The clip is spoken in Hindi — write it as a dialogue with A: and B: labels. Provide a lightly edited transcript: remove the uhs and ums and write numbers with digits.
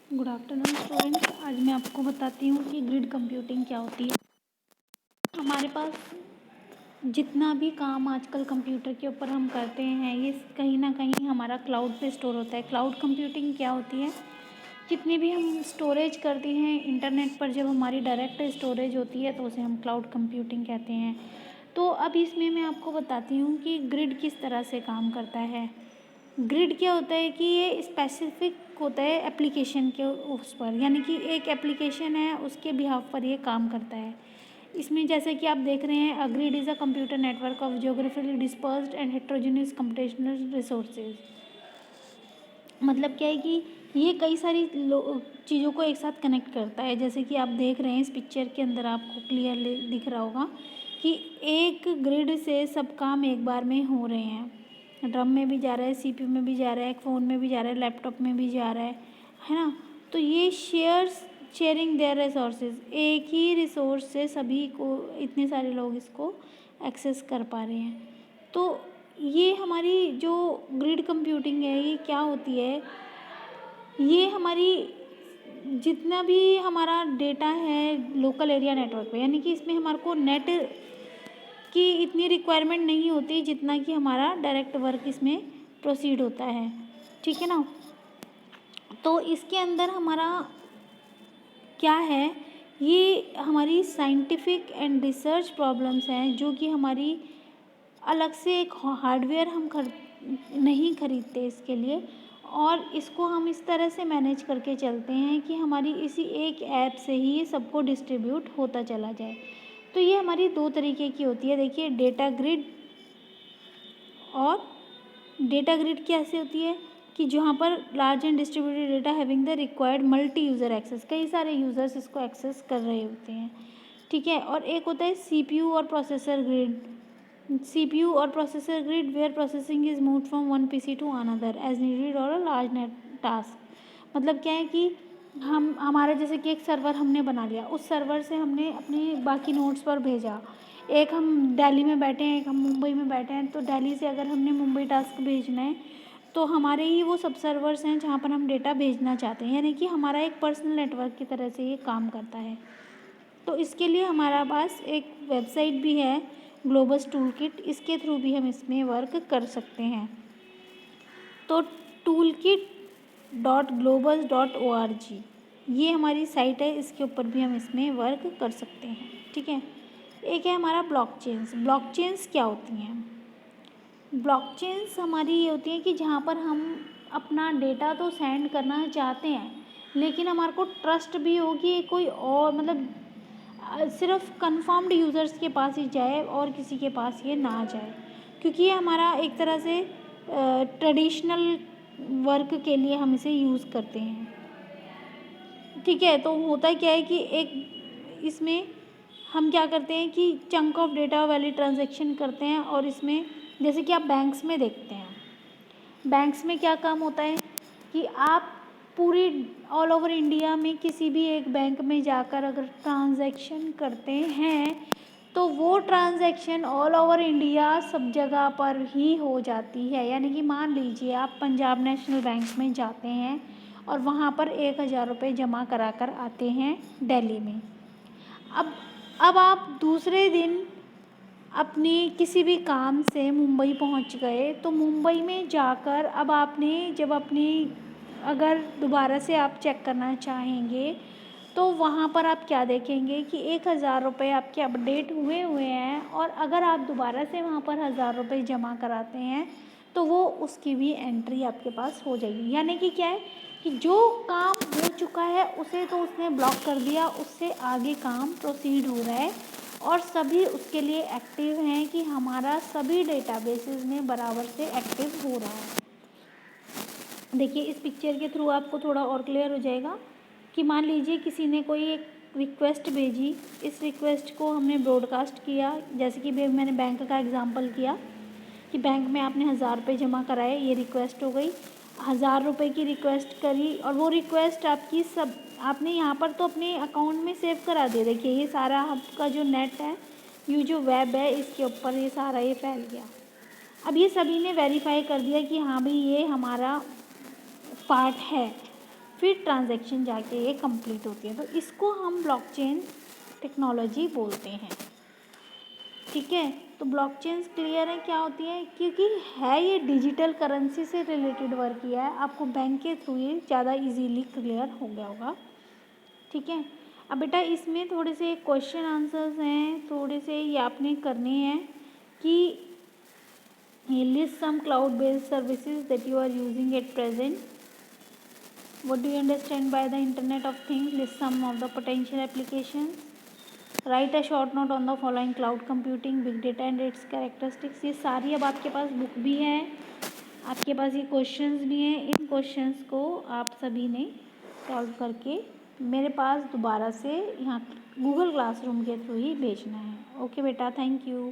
A: Good afternoon students. आज मैं आपको बताती हूँ कि ग्रिड कंप्यूटिंग क्या होती है। हमारे पास जितना भी काम आजकल कंप्यूटर के ऊपर हम करते हैं ये कहीं ना कहीं हमारा क्लाउड पे स्टोर होता है। क्लाउड कंप्यूटिंग क्या होती है? जितनी भी हम स्टोरेज करते हैं इंटरनेट पर, जब हमारी डायरेक्ट स्टोरेज होती है तो उसे हम क्लाउड कंप्यूटिंग कहते हैं। तो अब इसमें मैं आपको बताती हूँ कि ग्रिड किस तरह से काम करता है। ग्रिड क्या होता है कि ये स्पेसिफिक होता है एप्लीकेशन के उस पर, यानी कि एक एप्लीकेशन है उसके बिहाफ पर ये काम करता है। इसमें जैसे कि आप देख रहे हैं, अ grid is a computer network of geographically dispersed and heterogeneous computational resources. मतलब क्या है कि ये कई सारी चीज़ों को एक साथ कनेक्ट करता है। जैसे कि आप देख रहे हैं इस पिक्चर के अंदर आपको क्लियरली दिख रहा होगा कि एक ग्रिड से सब काम एक बार में हो रहे हैं। ड्रम में भी जा रहा है, सीपीयू में भी जा रहा है, फ़ोन में भी जा रहा है, लैपटॉप में भी जा रहा है ना। तो ये शेयरिंग देयर रिसोर्सेज, एक ही रिसोर्स से सभी को, इतने सारे लोग इसको एक्सेस कर पा रहे हैं। तो ये हमारी जो ग्रिड कंप्यूटिंग है ये क्या होती है, ये हमारी जितना भी हमारा डेटा है लोकल एरिया नेटवर्क पे, यानी कि इसमें हमारे को नेट की इतनी रिक्वायरमेंट नहीं होती जितना कि हमारा डायरेक्ट वर्क इसमें प्रोसीड होता है। ठीक है ना। तो इसके अंदर हमारा क्या है, ये हमारी साइंटिफिक एंड रिसर्च प्रॉब्लम्स हैं जो कि हमारी अलग से एक हार्डवेयर हम नहीं खरीदते इसके लिए, और इसको हम इस तरह से मैनेज करके चलते हैं कि हमारी इसी एक ऐप से ही ये सबको डिस्ट्रीब्यूट होता चला जाए। तो ये हमारी दो तरीके की होती है। देखिए, डेटा ग्रिड। और डेटा ग्रिड कैसे होती है कि जहाँ पर large and distributed data having the required multi user access, कई सारे यूज़र्स इसको एक्सेस कर रहे होते हैं। ठीक है। और एक होता है सीपीयू और प्रोसेसर ग्रिड। CPU और processor grid where processing is move from one PC to another as needed और अ लार्ज नेट टास्क। मतलब क्या है कि हमारे जैसे कि एक सर्वर हमने बना लिया, उस सर्वर से हमने अपने बाकी नोड्स पर भेजा। एक हम दिल्ली में बैठे हैं, एक हम मुंबई में बैठे हैं, तो दिल्ली से अगर हमने मुंबई टास्क भेजना है तो हमारे ही वो सब सर्वर्स हैं जहाँ पर हम डेटा भेजना चाहते हैं, यानी कि हमारा एक पर्सनल नेटवर्क की तरह से ये काम करता है। तो इसके लिए हमारा पास एक वेबसाइट भी है, ग्लोबस टूल किट, इसके थ्रू भी हम इसमें वर्क कर सकते हैं। तो toolkit.globus.org ये हमारी साइट है, इसके ऊपर भी हम इसमें वर्क कर सकते हैं। ठीक है। एक है हमारा ब्लॉकचेन्स। ब्लॉकचेन्स क्या होती हैं? ब्लॉकचेन्स हमारी ये होती हैं कि जहाँ पर हम अपना डेटा तो सेंड करना चाहते हैं, लेकिन हमारे को ट्रस्ट भी हो कि कोई और, मतलब सिर्फ कंफर्म्ड यूज़र्स के पास ही जाए और किसी के पास ये ना जाए, क्योंकि ये हमारा एक तरह से ट्रेडिशनल वर्क के लिए हम इसे यूज़ करते हैं। ठीक है। तो होता क्या है कि एक इसमें हम क्या करते हैं कि चंक ऑफ डेटा वाली ट्रांजैक्शन करते हैं, और इसमें जैसे कि आप बैंक्स में देखते हैं, बैंक्स में क्या काम होता है कि आप पूरी ऑल ओवर इंडिया में किसी भी एक बैंक में जाकर अगर ट्रांजैक्शन करते हैं तो वो ट्रांजैक्शन ऑल ओवर इंडिया सब जगह पर ही हो जाती है। यानी कि मान लीजिए आप पंजाब नेशनल बैंक में जाते हैं और वहाँ पर 1000 रुपये जमा करा कर आते हैं दिल्ली में। अब आप दूसरे दिन अपनी किसी भी काम से मुंबई पहुंच गए, तो मुंबई में जाकर अब आपने जब अपनी अगर दोबारा से आप चेक करना चाहेंगे तो वहाँ पर आप क्या देखेंगे कि 1000 रुपये आपके अपडेट हुए हैं, और अगर आप दोबारा से वहाँ पर 1000 रुपये जमा कराते हैं तो वो उसकी भी एंट्री आपके पास हो जाएगी। यानी कि क्या है कि जो काम हो चुका है उसे तो उसने ब्लॉक कर दिया, उससे आगे काम प्रोसीड हो रहा है और सभी उसके लिए एक्टिव हैं कि हमारा सभी डेटाबेसेस में बराबर से एक्टिव हो रहा है। देखिए, इस पिक्चर के थ्रू आपको थोड़ा और क्लियर हो जाएगा कि मान लीजिए किसी ने कोई एक रिक्वेस्ट भेजी, इस रिक्वेस्ट को हमने ब्रॉडकास्ट किया। जैसे कि मैंने बैंक का एग्जांपल किया कि बैंक में आपने 1000 रुपये जमा कराए, ये रिक्वेस्ट हो गई। 1000 रुपये की रिक्वेस्ट करी और वो रिक्वेस्ट आपकी सब आपने यहाँ पर तो अपने अकाउंट में सेव करा दे। देखिए, ये सारा आपका जो नेट है, ये जो वेब है, इसके ऊपर ये सारा ये फैल गया। अब ये सभी ने वेरीफाई कर दिया कि हाँ भाई ये हमारा पार्ट है। फिर ट्रांजैक्शन जाके ये कंप्लीट होती है। तो इसको हम ब्लॉकचेन टेक्नोलॉजी बोलते हैं। ठीक है, तो ब्लॉकचेन्स क्लियर है क्या होती है, क्योंकि है ये डिजिटल करेंसी से रिलेटेड वर्क किया है, आपको बैंक के थ्रू ये ज़्यादा इजीली क्लियर हो गया होगा। ठीक है, अब बेटा इसमें थोड़े से क्वेश्चन आंसर्स हैं, थोड़े से ये आपने करने हैं कि list some cloud based services that you are using at present. What do you understand by the internet of things? List some of the potential applications. Write a short note on the following cloud computing, big data and its characteristics. ये सारी अब आपके पास बुक भी है, आपके पास ये क्वेश्चंस भी हैं। इन क्वेश्चंस को आप सभी ने सॉल्व करके मेरे पास दोबारा से यहाँ गूगल क्लासरूम के थ्रू ही भेजना है। ओके बेटा, थैंक यू।